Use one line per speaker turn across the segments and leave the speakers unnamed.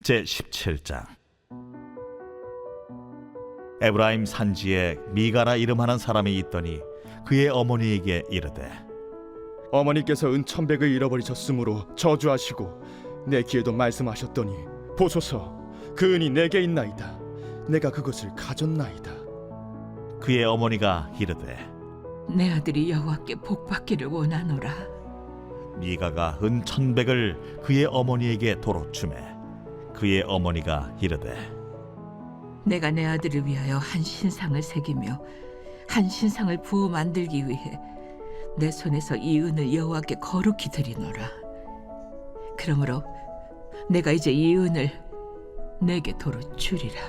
제17장. 에브라임 산지에 미가라 이름하는 사람이 있더니 그의 어머니에게 이르되,
어머니께서 은 1,100을 잃어버리셨으므로 저주하시고 내 귀에도 말씀하셨더니 보소서, 그 은이 내게 있나이다. 내가 그것을 가졌나이다.
그의 어머니가 이르되,
내 아들이 여호와께 복받기를 원하노라.
미가가 은 1,100을 그의 어머니에게 도로 주매 그의 어머니가 이르되,
내가 내 아들을 위하여 한 신상을 새기며 한 신상을 부어 만들기 위해 내 손에서 이 은을 여호와께 거룩히 드리노라. 그러므로 내가 이제 이 은을 내게 도로 주리라.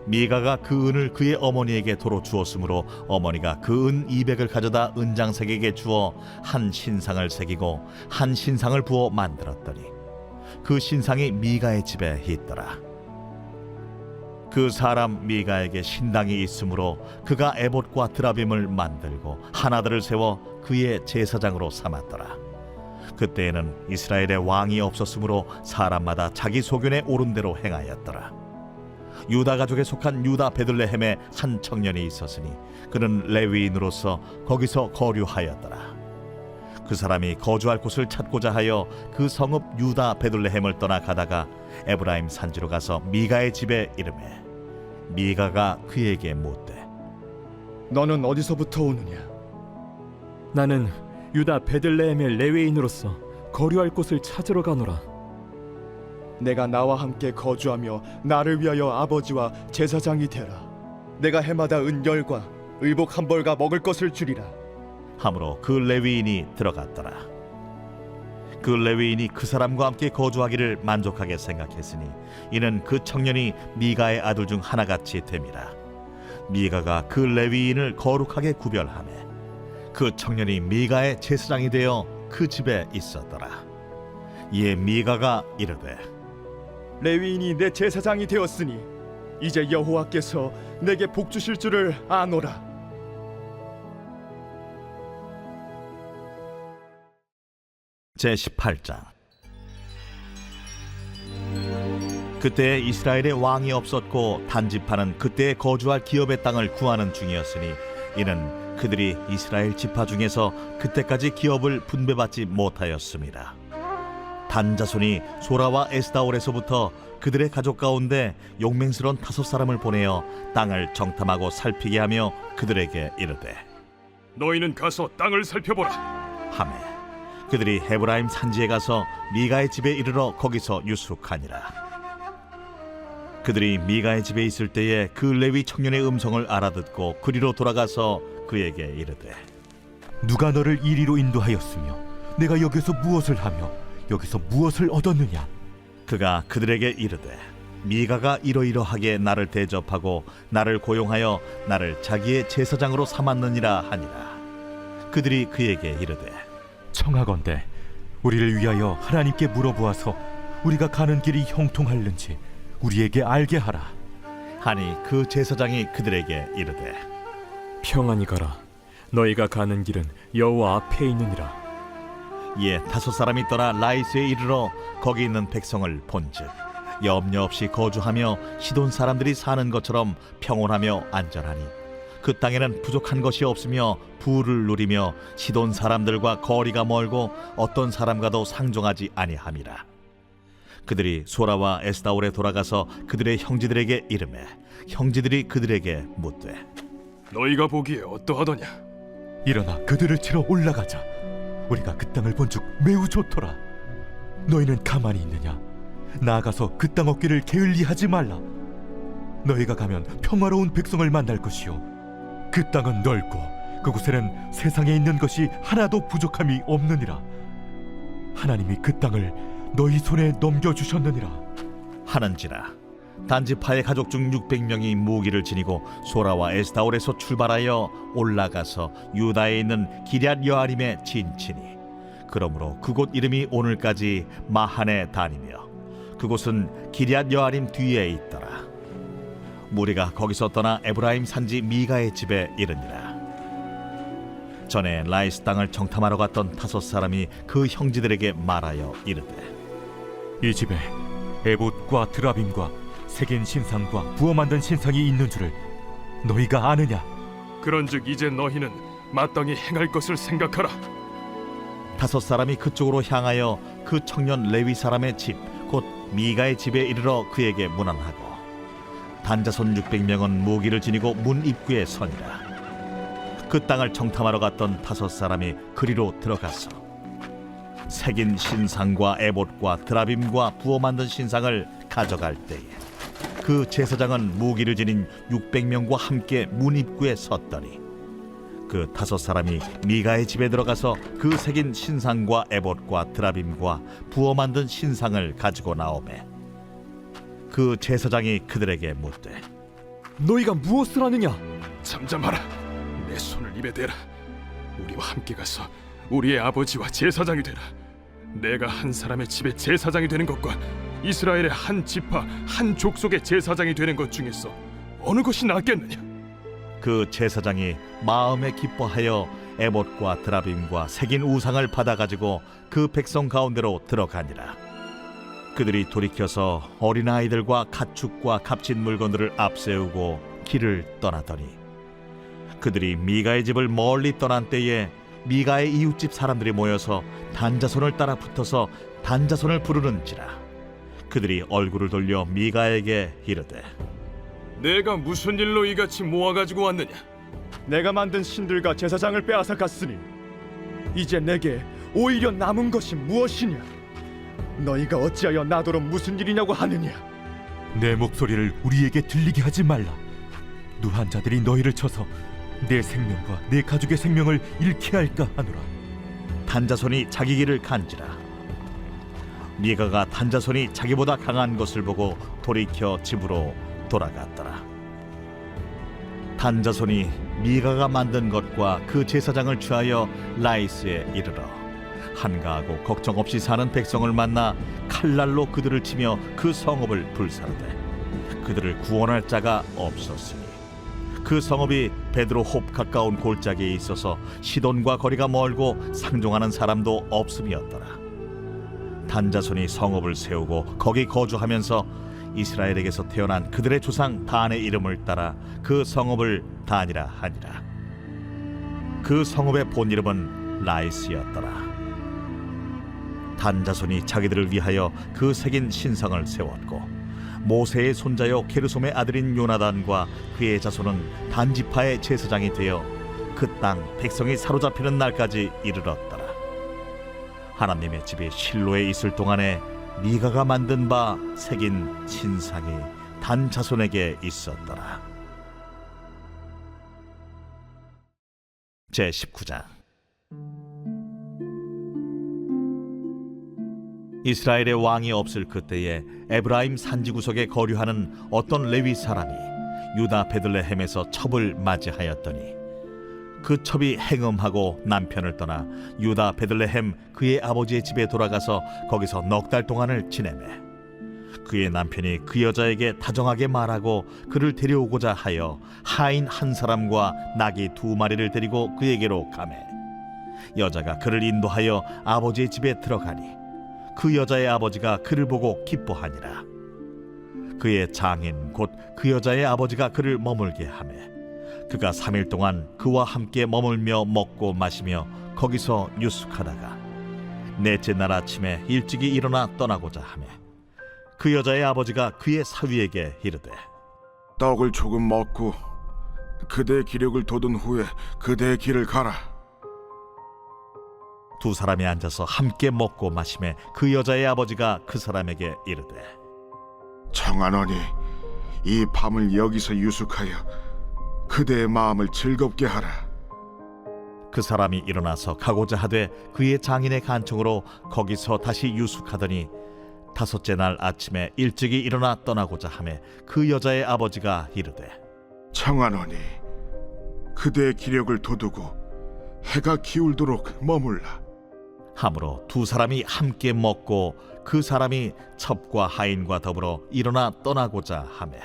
미가가 그 은을 그의 어머니에게 도로 주었으므로 어머니가 그 은 200을 가져다 은장색에게 주어 한 신상을 새기고 한 신상을 부어 만들었더니 그 신상이 미가의 집에 있더라. 그 사람 미가에게 신당이 있으므로 그가 에봇과 드라빔을 만들고 하나들을 세워 그의 제사장으로 삼았더라. 그때에는 이스라엘에 왕이 없었으므로 사람마다 자기 소견에 오른 대로 행하였더라. 유다 가족에 속한 유다 베들레헴에 한 청년이 있었으니 그는 레위인으로서 거기서 거류하였더라. 그 사람이 거주할 곳을 찾고자 하여 그 성읍 유다 베들레헴을 떠나 가다가 에브라임 산지로 가서 미가의 집에 이르매 미가가 그에게 묻되,
너는 어디서부터 오느냐?
나는 유다 베들레헴의 레위인으로서 거류할 곳을 찾으러 가노라.
내가 나와 함께 거주하며 나를 위하여 아버지와 제사장이 되라. 내가 해마다 은 10과 의복 1벌과 먹을 것을 주리라.
하므로 그 레위인이 들어갔더라. 그 레위인이 그 사람과 함께 거주하기를 만족하게 생각했으니 이는 그 청년이 미가의 아들 중 하나같이 됨이라. 미가가 그 레위인을 거룩하게 구별하매 그 청년이 미가의 제사장이 되어 그 집에 있었더라. 이에 미가가 이르되,
레위인이 내 제사장이 되었으니 이제 여호와께서 내게 복 주실 줄을 아노라.
제18장. 그때 이스라엘에 왕이 없었고 단지파는 그때 거주할 기업의 땅을 구하는 중이었으니 이는 그들이 이스라엘 지파 중에서 그때까지 기업을 분배받지 못하였습니다. 단 자손이 소라와 에스다올에서부터 그들의 가족 가운데 용맹스러운 5사람을 보내어 땅을 정탐하고 살피게 하며 그들에게 이르되,
너희는 가서 땅을 살펴보라.
하매 그들이 헤브라임 산지에 가서 미가의 집에 이르러 거기서 유숙하니라. 그들이 미가의 집에 있을 때에 그 레위 청년의 음성을 알아듣고 그리로 돌아가서 그에게 이르되,
누가 너를 이리로 인도하였으며 내가 여기서 무엇을 하며 여기서 무엇을 얻었느냐?
그가 그들에게 이르되, 미가가 이러이러하게 나를 대접하고 나를 고용하여 나를 자기의 제사장으로 삼았느니라 하니라. 그들이 그에게 이르되,
청하건대 우리를 위하여 하나님께 물어보아서 우리가 가는 길이 형통할는지 우리에게 알게 하라.
하니 그 제사장이 그들에게 이르되,
평안히 가라. 너희가 가는 길은 여호와 앞에 있느니라.
이에 5사람이 떠나 라이스에 이르러 거기 있는 백성을 본즉 염려 없이 거주하며 시돈 사람들이 사는 것처럼 평온하며 안전하니 그 땅에는 부족한 것이 없으며 부를 누리며 시돈 사람들과 거리가 멀고 어떤 사람과도 상종하지 아니함이라. 그들이 소라와 에스다올에 돌아가서 그들의 형제들에게 이르매 형제들이 그들에게 묻되,
너희가 보기에 어떠하더냐?
일어나 그들을 치러 올라가자. 우리가 그 땅을 본즉 매우 좋더라. 너희는 가만히 있느냐? 나아가서 그 땅 얻기를 게을리하지 말라. 너희가 가면 평화로운 백성을 만날 것이요 그 땅은 넓고 그곳에는 세상에 있는 것이 하나도 부족함이 없느니라. 하나님이 그 땅을 너희 손에 넘겨주셨느니라
하는지라. 단지파의 가족 중 600명이 무기를 지니고 소라와 에스다올에서 출발하여 올라가서 유다에 있는 기럇 여아림에 진치니 그러므로 그곳 이름이 오늘까지 마하네 다니며 그곳은 기럇 여아림 뒤에 있더라. 무리가 거기서 떠나 에브라임 산지 미가의 집에 이르니라. 전에 라이스 땅을 정탐하러 갔던 5사람이 그 형제들에게 말하여 이르되,
이 집에 에봇과 드라빔과 색인 신상과 부어 만든 신상이 있는 줄을 너희가 아느냐?
그런즉 이제 너희는 마땅히 행할 것을 생각하라.
5 그쪽으로 향하여 그 청년 레위 사람의 집 곧 미가의 집에 이르러 그에게 문안하고 단자손 600명은 무기를 지니고 문 입구에 서니라. 그 땅을 정탐하러 갔던 5 그리로 들어가서 색인 신상과 에봇과 드라빔과 부어 만든 신상을 가져갈 때에 그 제사장은 무기를 지닌 600명과 함께 문 입구에 섰더니 그 5 미가의 집에 들어가서 그 색인 신상과 에봇과 드라빔과 부어 만든 신상을 가지고 나오매 그 제사장이 그들에게 묻되
너희가 무엇을 하느냐?
잠잠하라. 내 손을 입에 대라. 우리와 함께 가서 우리의 아버지와 제사장이 되라. 내가 한 사람의 집에 제사장이 되는 것과 이스라엘의 한 지파 한 족속의 제사장이 되는 것 중에서 어느 것이 낫겠느냐?
그 제사장이 마음에 기뻐하여 에봇과 드라빔과 색인 우상을 받아가지고 그 백성 가운데로 들어가니라. 그들이 돌이켜서 어린아이들과 가축과 값진 물건들을 앞세우고 길을 떠나더니 그들이 미가의 집을 멀리 떠난 때에 미가의 이웃집 사람들이 모여서 단자손을 따라 붙어서 단자손을 부르는지라. 그들이 얼굴을 돌려 미가에게 이르되
내가 무슨 일로 이같이 모아가지고 왔느냐?
내가 만든 신들과 제사장을 빼앗아 갔으니 이제 내게 오히려 남은 것이 무엇이냐? 너희가 어찌하여 나더러 무슨 일이냐고 하느냐?
내 목소리를 우리에게 들리게 하지 말라. 누한 자들이 너희를 쳐서 내 생명과 내 가족의 생명을 잃게 할까 하노라.
단자손이 자기 길을 간지라. 미가가 단자손이 자기보다 강한 것을 보고 돌이켜 집으로 돌아갔더라. 단자손이 미가가 만든 것과 그 제사장을 취하여 라이스에 이르러 한가하고 걱정 없이 사는 백성을 만나 칼날로 그들을 치며 그 성읍을 불사르되 그들을 구원할 자가 없었으니 그 성읍이 베드로홉 가까운 골짜기에 있어서 시돈과 거리가 멀고 상종하는 사람도 없음이었더라. 단자손이 성읍을 세우고 거기 거주하면서 이스라엘에게서 태어난 그들의 조상 단의 이름을 따라 그 성읍을 단이라 하니라. 그 성읍의 본 이름은 라이스였더라. 단자손이 자기들을 위하여 그 색인 신상을 세웠고 모세의 손자요 게르솜의 아들인 요나단과 그의 자손은 단지파의 제사장이 되어 그 땅 백성이 사로잡히는 날까지 이르렀더라. 하나님의 집이 실로에 있을 동안에 미가가 만든 바 색인 신상이 단 자손에게 있었더라. 제19장. 이스라엘의 왕이 없을 그때에 에브라임 산지 구석에 거류하는 어떤 레위 사람이 유다 베들레헴에서 첩을 맞이하였더니 그 첩이 행음하고 남편을 떠나 유다 베들레헴 그의 아버지의 집에 돌아가서 거기서 넉 달 동안을 지내매 그의 남편이 그 여자에게 다정하게 말하고 그를 데려오고자 하여 하인 한 사람과 나귀 2마리를 데리고 그에게로 가매 여자가 그를 인도하여 아버지의 집에 들어가니 그 여자의 아버지가 그를 보고 기뻐하니라. 그의 장인 곧 그 여자의 아버지가 그를 머물게 하매 그가 3일 동안 그와 함께 머물며 먹고 마시며 거기서 유숙하다가 넷째 날 아침에 일찍이 일어나 떠나고자 하매 그 여자의 아버지가 그의 사위에게 이르되
떡을 조금 먹고 그대의 기력을 돋운 후에 그대의 길을 가라.
2 사람이 앉아서 함께 먹고 마시매 그 여자의 아버지가 그 사람에게 이르되
청하노니 이 밤을 여기서 유숙하여 그대의 마음을 즐겁게 하라.
그 사람이 일어나서 가고자 하되 그의 장인의 간청으로 거기서 다시 유숙하더니 5째 날 아침에 일찍이 일어나 떠나고자 하매 그 여자의 아버지가 이르되
청하노니 그대의 기력을 돋우고 해가 기울도록 머물라.
하므로 2 사람이 함께 먹고 그 사람이 첩과 하인과 더불어 일어나 떠나고자 하매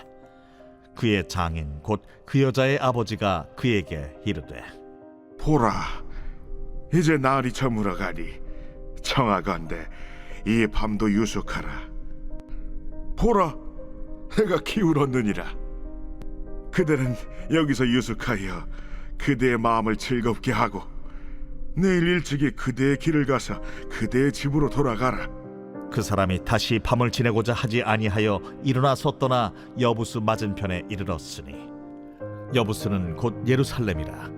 그의 장인 곧 그 여자의 아버지가 그에게 이르되
보라, 이제 날이 저물어가니 청하건대 이 밤도 유숙하라. 보라, 내가 기울었느니라. 그대는 여기서 유숙하여 그대의 마음을 즐겁게 하고 내일 일찍이 그대의 길을 가서 그대의 집으로 돌아가라.
그 사람이 다시 밤을 지내고자 하지 아니하여 일어나서 떠나 여부스 맞은편에 이르렀으니 여부스는 곧 예루살렘이라.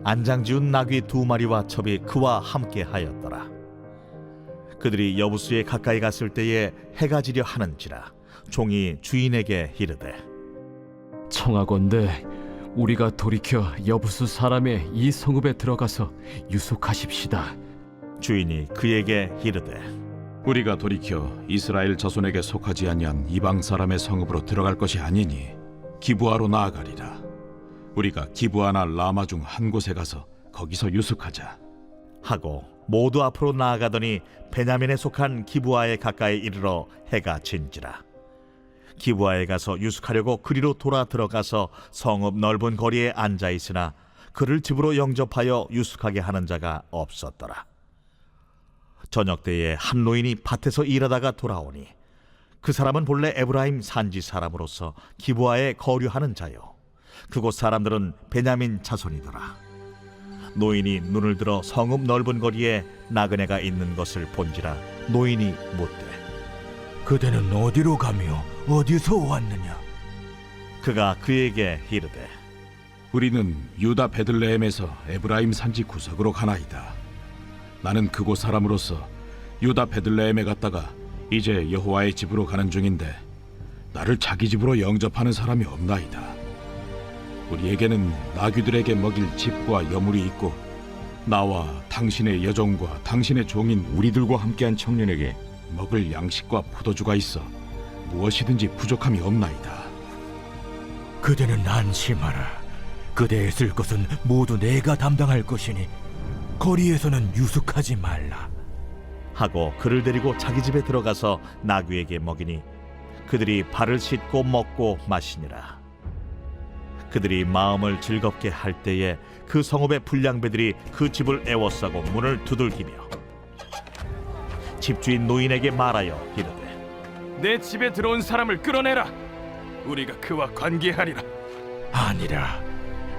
안장지운 나귀 2마리와 첩이 그와 함께 하였더라. 그들이 여부스에 가까이 갔을 때에 해가 지려 하는지라 종이 주인에게 이르되
청하건대 우리가 돌이켜 여부수 사람의 이 성읍에 들어가서 유숙하십시다.
주인이 그에게 이르되
우리가 돌이켜 이스라엘 자손에게 속하지 아니한 이방 사람의 성읍으로 들어갈 것이 아니니 기브아로 나아가리라. 우리가 기브아나 라마 중 한 곳에 가서 거기서 유숙하자
하고 모두 앞으로 나아가더니 베냐민에 속한 기브아에 가까이 이르러 해가 진지라. 기브아에 가서 유숙하려고 그리로 돌아 들어가서 성읍 넓은 거리에 앉아 있으나 그를 집으로 영접하여 유숙하게 하는 자가 없었더라. 저녁 때에 한 노인이 밭에서 일하다가 돌아오니 그 사람은 본래 에브라임 산지 사람으로서 기브아에 거류하는 자요 그곳 사람들은 베냐민 자손이더라. 노인이 눈을 들어 성읍 넓은 거리에 나그네가 있는 것을 본지라 노인이 묻되
그대는 어디로 가며 어디서 왔느냐?
그가 그에게 이르되
우리는 유다 베들레헴에서 에브라임 산지 구석으로 가나이다. 나는 그곳 사람으로서 유다 베들레헴에 갔다가 이제 여호와의 집으로 가는 중인데 나를 자기 집으로 영접하는 사람이 없나이다. 우리에게는 나귀들에게 먹일 집과 여물이 있고 나와 당신의 여종과 당신의 종인 우리들과 함께한 청년에게 먹을 양식과 포도주가 있어 무엇이든지 부족함이 없나이다.
그대는 안심하라. 그대의 쓸 것은 모두 내가 담당할 것이니 거리에서는 유숙하지 말라.
하고 그를 데리고 자기 집에 들어가서 나귀에게 먹이니 그들이 발을 씻고 먹고 마시니라. 그들이 마음을 즐겁게 할 때에 그 성읍의 불량배들이 그 집을 애워싸고 문을 두들기며 집주인 노인에게 말하여 이르되
내 집에 들어온 사람을 끌어내라. 우리가 그와 관계하리라.
아니라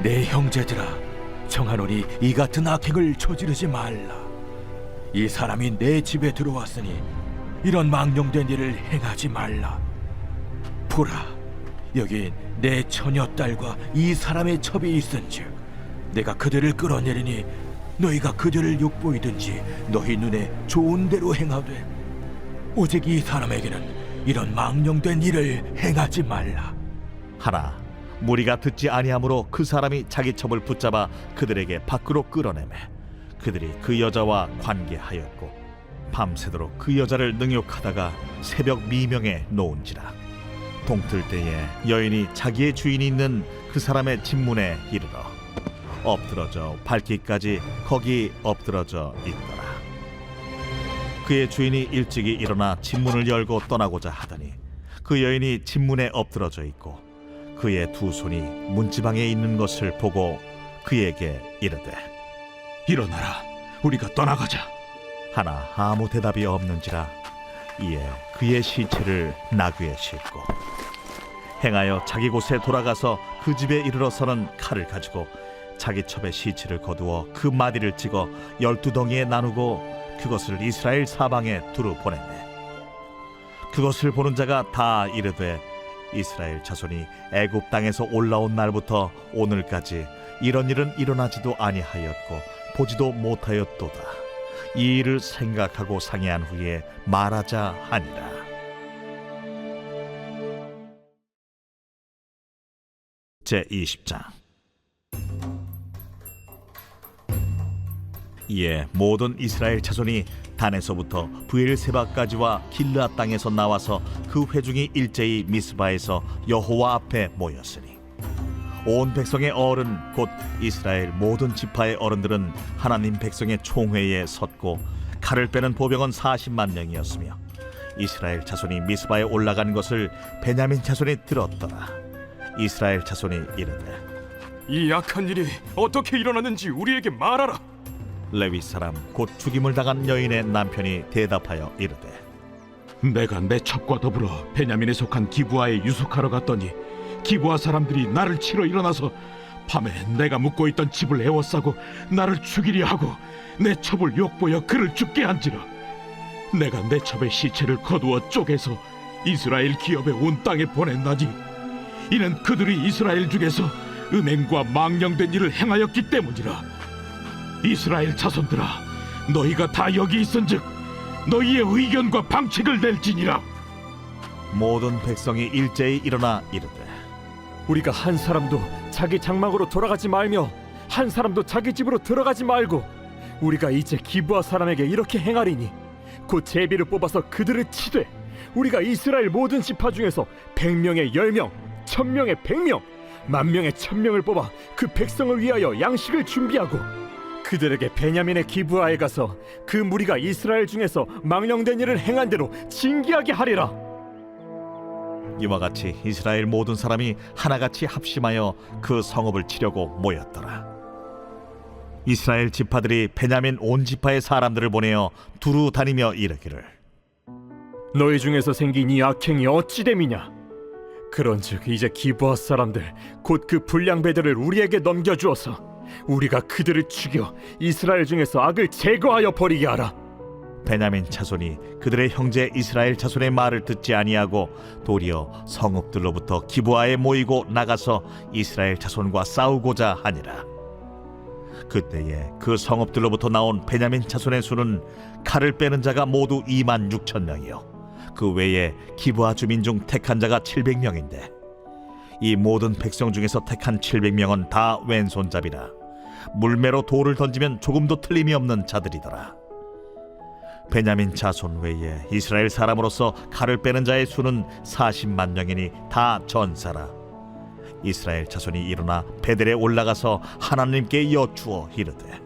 내 형제들아, 청하노니 이 같은 악행을 저지르지 말라. 이 사람이 내 집에 들어왔으니 이런 망령된 일을 행하지 말라. 보라, 여기 내 처녀딸과 이 사람의 첩이 있은즉 내가 그들을 끌어내리니 너희가 그들을 욕보이든지 너희 눈에 좋은 대로 행하되 오직 이 사람에게는 이런 망령된 일을 행하지 말라.
하나 무리가 듣지 아니하므로 그 사람이 자기 첩을 붙잡아 그들에게 밖으로 끌어내매 그들이 그 여자와 관계하였고 밤새도록 그 여자를 능욕하다가 새벽 미명에 놓은지라. 동틀 때에 여인이 자기의 주인이 있는 그 사람의 집문에 이르러 엎드러져 밟기까지 거기 엎드러져 있더라. 그의 주인이 일찍이 일어나 집문을 열고 떠나고자 하더니 그 여인이 집문에 엎드러져 있고 그의 두 손이 문지방에 있는 것을 보고 그에게 이르되
일어나라. 우리가 떠나가자.
하나 아무 대답이 없는지라. 이에 그의 시체를 나귀에 싣고 행하여 자기 곳에 돌아가서 그 집에 이르러서는 칼을 가지고 자기 첩의 시체를 거두어 그 마디를 찍어 12덩이에 나누고 그것을 이스라엘 사방에 두루 보냈네. 그것을 보는 자가 다 이르되 이스라엘 자손이 애굽 땅에서 올라온 날부터 오늘까지 이런 일은 일어나지도 아니하였고 보지도 못하였도다. 이 일을 생각하고 상의한 후에 말하자 하니라. 제20장. 이에 모든 이스라엘 자손이 단에서부터 브엘세바까지와 길르앗 땅에서 나와서 그 회중이 일제히 미스바에서 여호와 앞에 모였으니 온 백성의 어른 곧 이스라엘 모든 지파의 어른들은 하나님 백성의 총회에 섰고 칼을 빼는 보병은 40만 명이었으며 이스라엘 자손이 미스바에 올라간 것을 베냐민 자손이 들었더라. 이스라엘 자손이 이르되
이 악한 일이 어떻게 일어났는지 우리에게 말하라.
레위 사람 곧 죽임을 당한 여인의 남편이 대답하여 이르되
내가 내 첩과 더불어 베냐민에 속한 기브아에 유숙하러 갔더니 기브아 사람들이 나를 치러 일어나서 밤에 내가 묵고 있던 집을 에워싸고 나를 죽이려 하고 내 첩을 욕보여 그를 죽게 한지라. 내가 내 첩의 시체를 거두어 쪼개서 이스라엘 기업의 온 땅에 보냈나니 이는 그들이 이스라엘 중에서 음행과 망령된 일을 행하였기 때문이라. 이스라엘 자손들아, 너희가 다 여기 있은즉 너희의 의견과 방책을 낼지니라.
모든 백성이 일제히 일어나 이르되
우리가 한 사람도 자기 장막으로 돌아가지 말며 한 사람도 자기 집으로 들어가지 말고 우리가 이제 기브아 사람에게 이렇게 행하리니 곧 제비를 뽑아서 그들을 치되 우리가 이스라엘 모든 지파 중에서 100명에 10명, 1000명에 100명, 10,000명에 1000명을 뽑아 그 백성을 위하여 양식을 준비하고 그들에게 베냐민의 기브아에 가서 그 무리가 이스라엘 중에서 망령된 일을 행한 대로 징계하게 하리라.
이와 같이 이스라엘 모든 사람이 하나같이 합심하여 그 성읍을 치려고 모였더라. 이스라엘 지파들이 베냐민 온 지파의 사람들을 보내어 두루 다니며 이르기를
너희 중에서 생긴 이 악행이 어찌 됨이냐? 그런즉 이제 기브아 사람들 곧 그 불량배들을 우리에게 넘겨주어서 우리가 그들을 죽여 이스라엘 중에서 악을 제거하여 버리게 하라.
베냐민 자손이 그들의 형제 이스라엘 자손의 말을 듣지 아니하고 도리어 성읍들로부터 기브아에 모이고 나가서 이스라엘 자손과 싸우고자 하니라. 그때에 그 성읍들로부터 나온 베냐민 자손의 수는 칼을 빼는 자가 모두 26,000명이요 그 외에 기브아 주민 중 택한 자가 700명인데 이 모든 백성 중에서 택한 700명은 다 왼손잡이라 물매로 돌을 던지면 조금도 틀림이 없는 자들이더라. 베냐민 자손 외에 이스라엘 사람으로서 칼을 빼는 자의 수는 40만 명이니 다 전사라. 이스라엘 자손이 일어나 베델에 올라가서 하나님께 여쭈어 이르되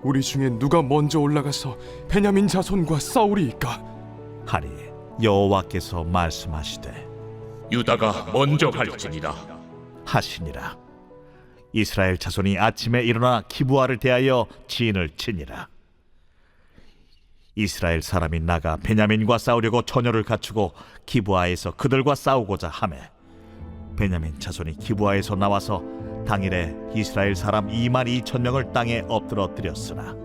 우리 중에 누가 먼저 올라가서 베냐민 자손과 싸우리이까?
하니 여호와께서 말씀하시되
유다가 먼저 갈지니라
하시니라. 이스라엘 자손이 아침에 일어나 기브아를 대하여 진을 치니라. 이스라엘 사람이 나가 베냐민과 싸우려고 처녀를 갖추고 기브아에서 그들과 싸우고자 하매 베냐민 자손이 기브아에서 나와서 당일에 이스라엘 사람 22,000명을 땅에 엎드러뜨렸으나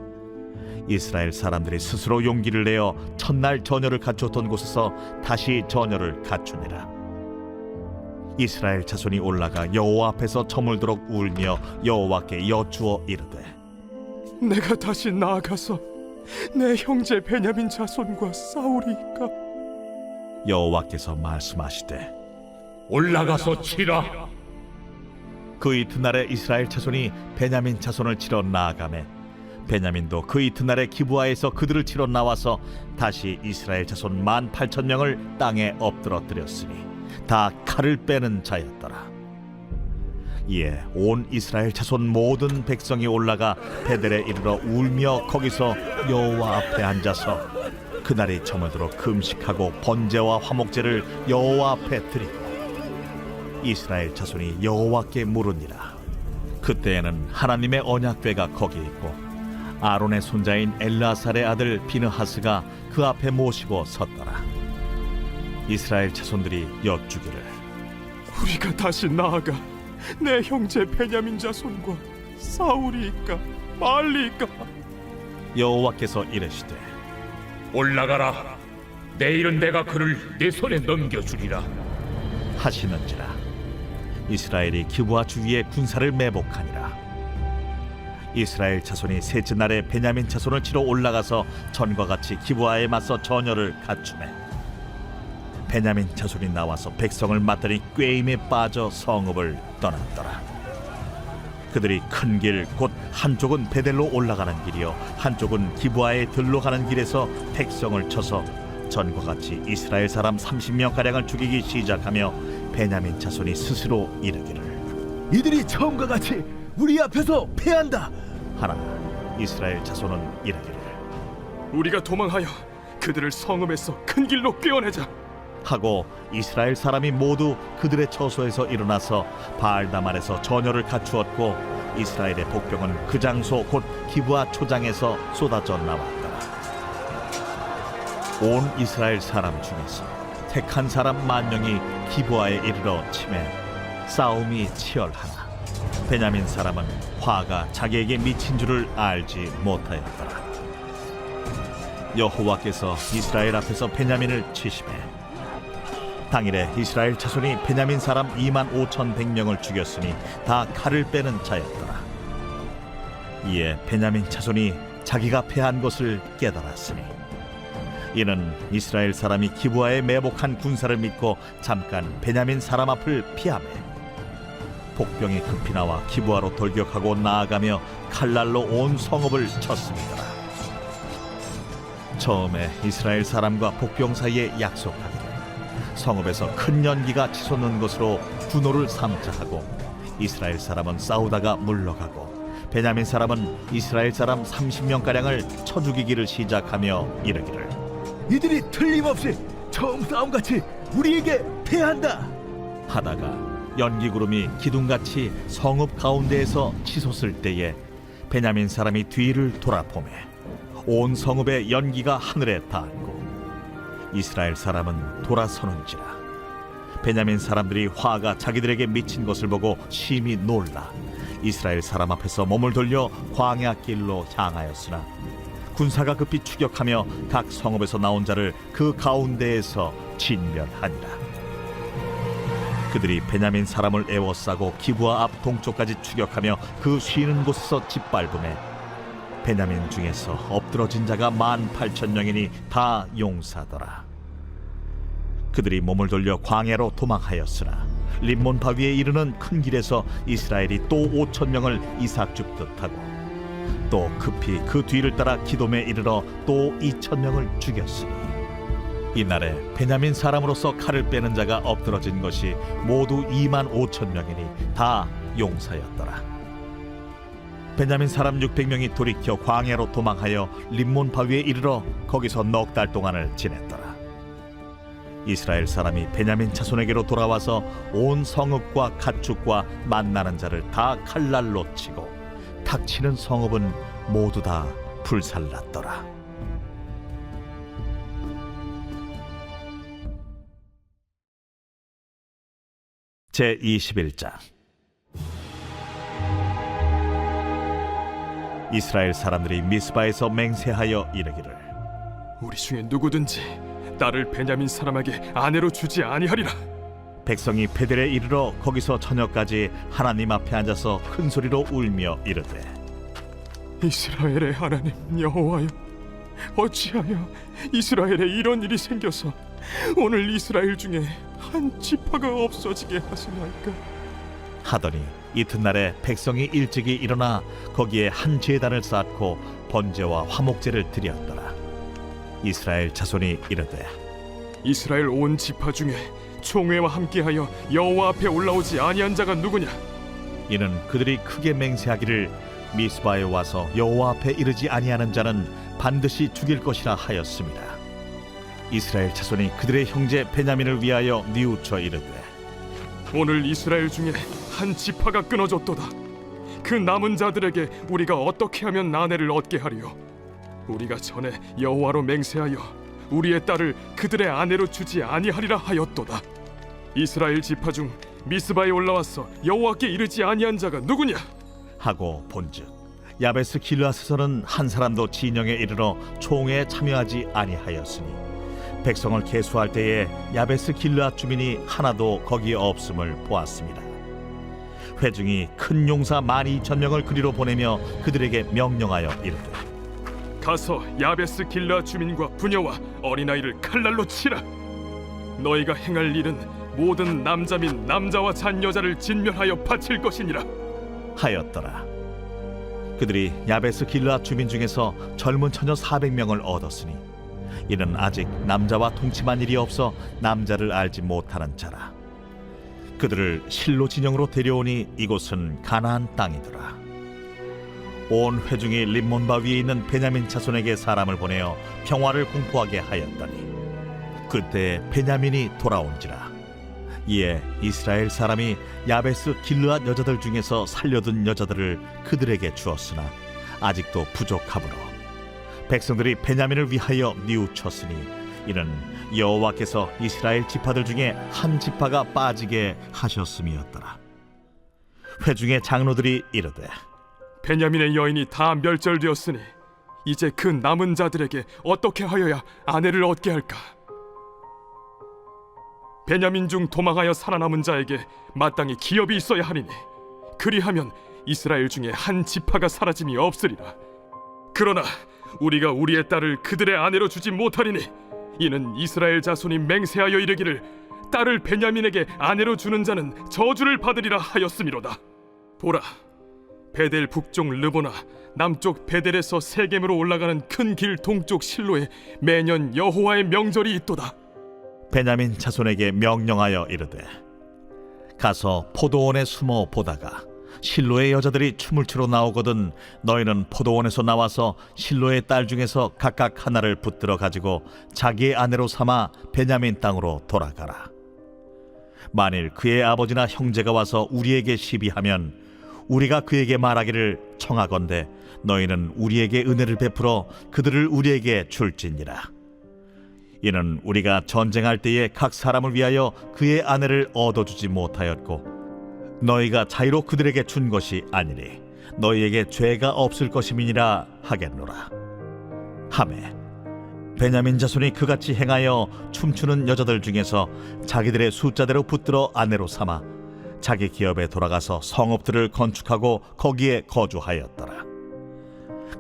이스라엘 사람들이 스스로 용기를 내어 첫날 처녀를 갖추었던 곳에서 다시 처녀를 갖추니라. 이스라엘 자손이 올라가 여호와 앞에서 저물도록 울며 여호와께 여쭈어 이르되
내가 다시 나아가서 내 형제 베냐민 자손과 싸우리이까?
여호와께서 말씀하시되
올라가서 치라.
그 이튿날에 이스라엘 자손이 베냐민 자손을 치러 나아가매 베냐민도 그 이튿날에 기브아에서 그들을 치러 나와서 다시 이스라엘 자손 18,000명을 땅에 엎드러뜨렸으니 다 칼을 빼는 자였더라. 이에 온 이스라엘 자손 모든 백성이 올라가 베델에 이르러 울며 거기서 여호와 앞에 앉아서 그날이 저물도록 금식하고 번제와 화목제를 여호와 앞에 드리고 이스라엘 자손이 여호와께 물으니라. 그때에는 하나님의 언약궤가 거기 있고 아론의 손자인 엘르아살의 아들 비느하스가 그 앞에 모시고 섰더라. 이스라엘 자손들이 여쭈기를
우리가 다시 나아가 내 형제 베냐민 자손과 싸우리이까 말리이까?
여호와께서 이르시되
올라가라. 내일은 내가 그를 내 손에 넘겨주리라
하시는지라. 이스라엘이 기브아 주위에 군사를 매복하니라. 이스라엘 자손이 셋째 날에 베냐민 자손을 치러 올라가서 전과 같이 기브아에 맞서 전열을 갖추매 베냐민 자손이 나와서 백성을 맞더니 꾀임에 빠져 성읍을 떠났더라. 그들이 큰 길 곧 한쪽은 베델로 올라가는 길이요 한쪽은 기브아에 들로 가는 길에서 백성을 쳐서 전과 같이 이스라엘 사람 30명 가량을 죽이기 시작하며 베냐민 자손이 스스로 이르기를
이들이 처음과 같이 우리 앞에서 패한다
하나 이스라엘 자손은 이르기를
우리가 도망하여 그들을 성읍에서 큰 길로 꿰어내자
하고 이스라엘 사람이 모두 그들의 처소에서 일어나서 바알다말에서 전열을 갖추었고 이스라엘의 복병은 그 장소 곧 기브아 초장에서 쏟아져 나왔더라. 온 이스라엘 사람 중에서 택한 사람 10,000명이 기브아에 이르러 치매 싸움이 치열하나 베냐민 사람은 화가 자기에게 미친 줄을 알지 못하였더라. 여호와께서 이스라엘 앞에서 베냐민을 치시매 당일에 이스라엘 자손이 베냐민 사람 25,100명을 죽였으니 다 칼을 빼는 자였더라. 이에 베냐민 자손이 자기가 패한 것을 깨달았으니 이는 이스라엘 사람이 기브아에 매복한 군사를 믿고 잠깐 베냐민 사람 앞을 피하매 복병이 급히 나와 기브아로 돌격하고 나아가며 칼날로 온 성읍을 쳤습니다. 처음에 이스라엘 사람과 복병 사이에 약속하기를 성읍에서 큰 연기가 치솟는 것으로 분노를 삼자 하고 이스라엘 사람은 싸우다가 물러가고 베냐민 사람은 이스라엘 사람 30명가량을 쳐 죽이기를 시작하며 이르기를
이들이 틀림없이 처음 싸움같이 우리에게 패한다
하다가 연기구름이 기둥같이 성읍 가운데에서 치솟을 때에 베냐민 사람이 뒤를 돌아보매 온 성읍의 연기가 하늘에 닿았고 이스라엘 사람은 돌아서는지라. 베냐민 사람들이 화가 자기들에게 미친 것을 보고 심히 놀라 이스라엘 사람 앞에서 몸을 돌려 광야 길로 향하였으나 군사가 급히 추격하며 각 성읍에서 나온 자를 그 가운데에서 진멸하니라. 그들이 베냐민 사람을 에워싸고 기브아 앞 동쪽까지 추격하며 그 쉬는 곳에서 짓밟음에 베냐민 중에서 엎드러진 자가 18,000명이니 다 용사더라. 그들이 몸을 돌려 광야로 도망하였으나 림몬 바위에 이르는 큰 길에서 이스라엘이 또 5,000명을 이삭 줍듯 하고 또 급히 그 뒤를 따라 기돔에 이르러 또 2,000명을 죽였으니 이날에 베냐민 사람으로서 칼을 빼는 자가 엎드러진 것이 모두 25,000명이니 다 용사였더라. 베냐민 사람 600명이 돌이켜 광야로 도망하여 림몬 바위에 이르러 거기서 넉 달 동안을 지냈더라. 이스라엘 사람이 베냐민 자손에게로 돌아와서 온 성읍과 가축과 만나는 자를 다 칼날로 치고 탁치는 성읍은 모두 다 불살랐더라. 제21장. 이스라엘 사람들이 미스바에서 맹세하여 이르기를
우리 중에 누구든지 딸을 베냐민 사람에게 아내로 주지 아니하리라.
백성이 베델에 이르러 거기서 저녁까지 하나님 앞에 앉아서 큰 소리로 울며 이르되
이스라엘의 하나님 여호와여, 어찌하여 이스라엘에 이런 일이 생겨서 오늘 이스라엘 중에 한 지파가 없어지게 하시나이까?
하더니 이튿날에 백성이 일찍이 일어나 거기에 한 제단을 쌓고 번제와 화목제를 드렸더라. 이스라엘 자손이 이르되
이스라엘 온 지파 중에 총회와 함께하여 여호와 앞에 올라오지 아니한 자가 누구냐?
이는 그들이 크게 맹세하기를 미스바에 와서 여호와 앞에 이르지 아니하는 자는 반드시 죽일 것이라 하였습니다. 이스라엘 자손이 그들의 형제 베냐민을 위하여 뉘우쳐 이르되
오늘 이스라엘 중에 한 지파가 끊어졌도다. 그 남은 자들에게 우리가 어떻게 하면 아내를 얻게 하리요? 우리가 전에 여호와로 맹세하여 우리의 딸을 그들의 아내로 주지 아니하리라 하였도다. 이스라엘 지파 중 미스바에 올라와서 여호와께 이르지 아니한 자가 누구냐?
하고 본즉 야베스 길르앗에서는 한 사람도 진영에 이르러 총회에 참여하지 아니하였으니 백성을 계수할 때에 야베스 길르앗 주민이 하나도 거기에 없음을 보았습니다. 회중이 큰 용사 12,000명을 그리로 보내며 그들에게 명령하여 이르되
가서 야베스 길라 주민과 부녀와 어린아이를 칼날로 치라. 너희가 행할 일은 모든 남자 및 남자와 잔여자를 진멸하여 바칠 것이니라
하였더라. 그들이 야베스 길르앗 주민 중에서 젊은 처녀 400명을 얻었으니 이는 아직 남자와 동침한 일이 없어 남자를 알지 못하는 자라. 그들을 실로 진영으로 데려오니 이곳은 가나안 땅이더라. 온 회중이 림몬바 위에 있는 베냐민 자손에게 사람을 보내어 평화를 공포하게 하였더니 그때 베냐민이 돌아온지라. 이에 이스라엘 사람이 야베스 길르앗 여자들 중에서 살려둔 여자들을 그들에게 주었으나 아직도 부족하므로 백성들이 베냐민을 위하여 뉘우쳤으니 이는 여호와께서 이스라엘 지파들 중에 한 지파가 빠지게 하셨음이었더라. 회중의 장로들이 이르되
베냐민의 여인이 다 멸절되었으니 이제 그 남은 자들에게 어떻게 하여야 아내를 얻게 할까? 베냐민 중 도망하여 살아남은 자에게 마땅히 기업이 있어야 하리니 그리하면 이스라엘 중에 한 지파가 사라짐이 없으리라. 그러나 우리가 우리의 딸을 그들의 아내로 주지 못하리니 이는 이스라엘 자손이 맹세하여 이르기를 딸을 베냐민에게 아내로 주는 자는 저주를 받으리라 하였음이로다. 보라, 베델 북쪽 르보나 남쪽 베델에서 세겜으로 올라가는 큰 길 동쪽 실로에 매년 여호와의 명절이 있도다.
베냐민 자손에게 명령하여 이르되 가서 포도원에 숨어 보다가 실로의 여자들이 춤을 추러 나오거든 너희는 포도원에서 나와서 실로의 딸 중에서 각각 하나를 붙들어 가지고 자기의 아내로 삼아 베냐민 땅으로 돌아가라. 만일 그의 아버지나 형제가 와서 우리에게 시비하면 우리가 그에게 말하기를 청하건대 너희는 우리에게 은혜를 베풀어 그들을 우리에게 줄지니라. 이는 우리가 전쟁할 때에 각 사람을 위하여 그의 아내를 얻어주지 못하였고 너희가 자유로 그들에게 준 것이 아니니 너희에게 죄가 없을 것임이니라 하겠노라. 하매 베냐민 자손이 그같이 행하여 춤추는 여자들 중에서 자기들의 숫자대로 붙들어 아내로 삼아 자기 기업에 돌아가서 성읍들을 건축하고 거기에 거주하였더라.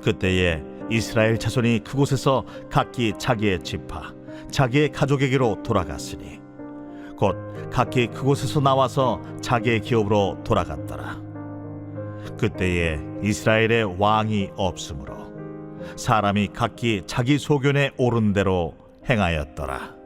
그때에 이스라엘 자손이 그곳에서 각기 자기의 지파 자기의 가족에게로 돌아갔으니 곧 각기 그곳에서 나와서 자기의 기업으로 돌아갔더라. 그때에 이스라엘의 왕이 없으므로 사람이 각기 자기 소견에 오른 대로 행하였더라.